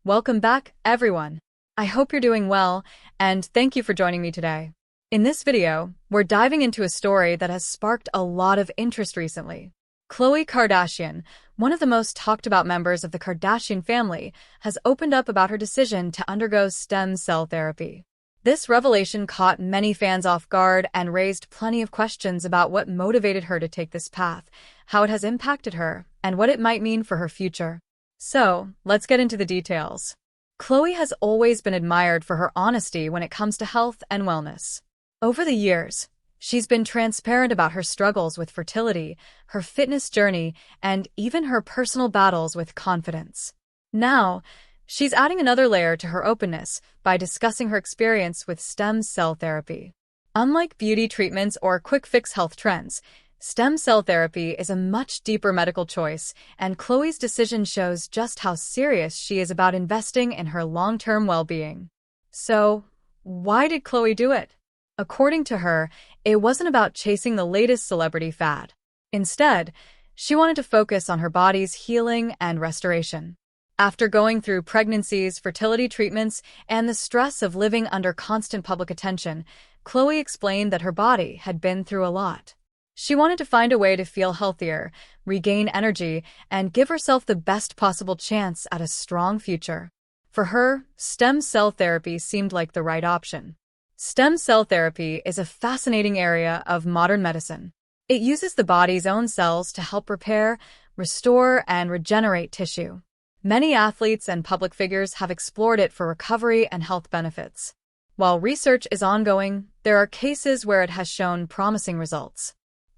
Welcome back, everyone. I hope you're doing well, and thank you for joining me today. In this video, we're diving into a story that has sparked a lot of interest recently. Khloé Kardashian, one of the most talked about members of the Kardashian family, has opened up about her decision to undergo stem cell therapy. This revelation caught many fans off guard and raised plenty of questions about what motivated her to take this path, how it has impacted her, and what it might mean for her future. So, let's get into the details. Khloé has always been admired for her honesty when it comes to health and wellness. Over the years, she's been transparent about her struggles with fertility, her fitness journey, and even her personal battles with confidence. Now, she's adding another layer to her openness by discussing her experience with stem cell therapy. Unlike beauty treatments or quick-fix health trends, stem cell therapy is a much deeper medical choice, and Khloé's decision shows just how serious she is about investing in her long-term well-being. So, why did Khloé do it? According to her, it wasn't about chasing the latest celebrity fad. Instead, she wanted to focus on her body's healing and restoration. After going through pregnancies, fertility treatments, and the stress of living under constant public attention, Khloé explained that her body had been through a lot. She wanted to find a way to feel healthier, regain energy, and give herself the best possible chance at a strong future. For her, stem cell therapy seemed like the right option. Stem cell therapy is a fascinating area of modern medicine. It uses the body's own cells to help repair, restore, and regenerate tissue. Many athletes and public figures have explored it for recovery and health benefits. While research is ongoing, there are cases where it has shown promising results.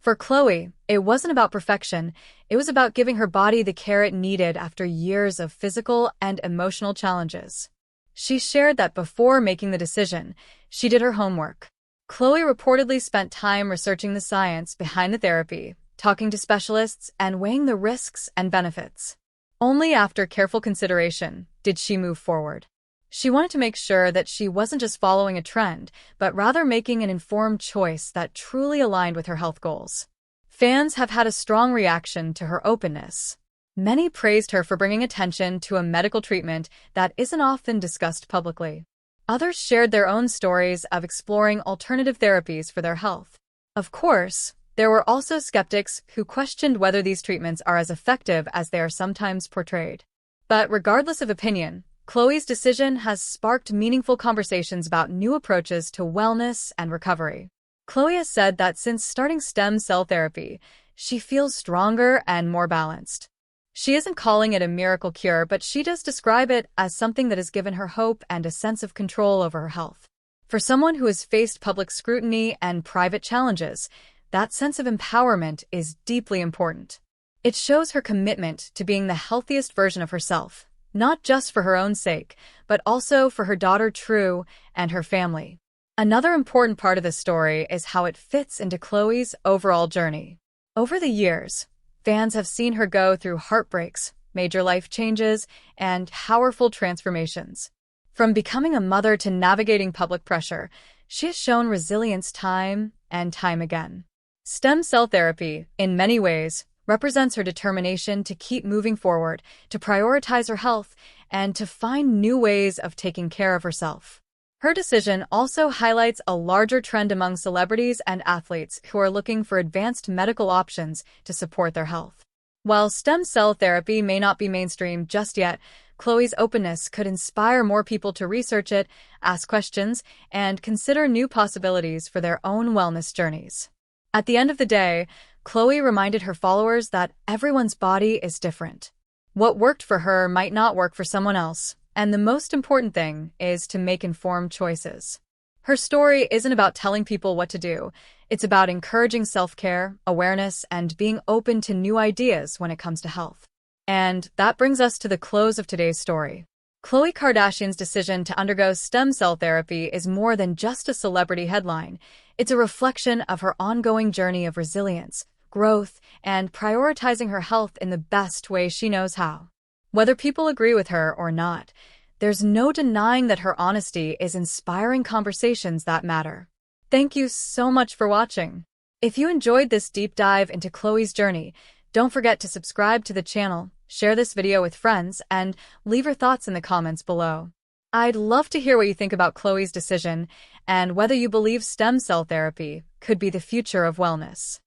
For Khloé, it wasn't about perfection, it was about giving her body the care it needed after years of physical and emotional challenges. She shared that before making the decision, she did her homework. Khloé reportedly spent time researching the science behind the therapy, talking to specialists, and weighing the risks and benefits. Only after careful consideration did she move forward. She wanted to make sure that she wasn't just following a trend, but rather making an informed choice that truly aligned with her health goals. Fans have had a strong reaction to her openness. Many praised her for bringing attention to a medical treatment that isn't often discussed publicly. Others shared their own stories of exploring alternative therapies for their health. Of course, there were also skeptics who questioned whether these treatments are as effective as they are sometimes portrayed. But regardless of opinion, Khloé's decision has sparked meaningful conversations about new approaches to wellness and recovery. Khloé has said that since starting stem cell therapy, she feels stronger and more balanced. She isn't calling it a miracle cure, but she does describe it as something that has given her hope and a sense of control over her health. For someone who has faced public scrutiny and private challenges, that sense of empowerment is deeply important. It shows her commitment to being the healthiest version of herself, not just for her own sake, but also for her daughter True and her family. Another important part of the story is how it fits into Khloé's overall journey. Over the years, fans have seen her go through heartbreaks, major life changes, and powerful transformations. From becoming a mother to navigating public pressure, she has shown resilience time and time again. Stem cell therapy, in many ways, represents her determination to keep moving forward, to prioritize her health, and to find new ways of taking care of herself. Her decision also highlights a larger trend among celebrities and athletes who are looking for advanced medical options to support their health. While stem cell therapy may not be mainstream just yet, Khloé's openness could inspire more people to research it, ask questions, and consider new possibilities for their own wellness journeys. At the end of the day, Khloé reminded her followers that everyone's body is different. What worked for her might not work for someone else, and the most important thing is to make informed choices. Her story isn't about telling people what to do, it's about encouraging self-care, awareness, and being open to new ideas when it comes to health. And that brings us to the close of today's story. Khloé Kardashian's decision to undergo stem cell therapy is more than just a celebrity headline. It's a reflection of her ongoing journey of resilience, growth, and prioritizing her health in the best way she knows how. Whether people agree with her or not, there's no denying that her honesty is inspiring conversations that matter. Thank you so much for watching. If you enjoyed this deep dive into Khloé's journey, don't forget to subscribe to the channel share this video with friends, and leave your thoughts in the comments below. I'd love to hear what you think about Khloé's decision and whether you believe stem cell therapy could be the future of wellness.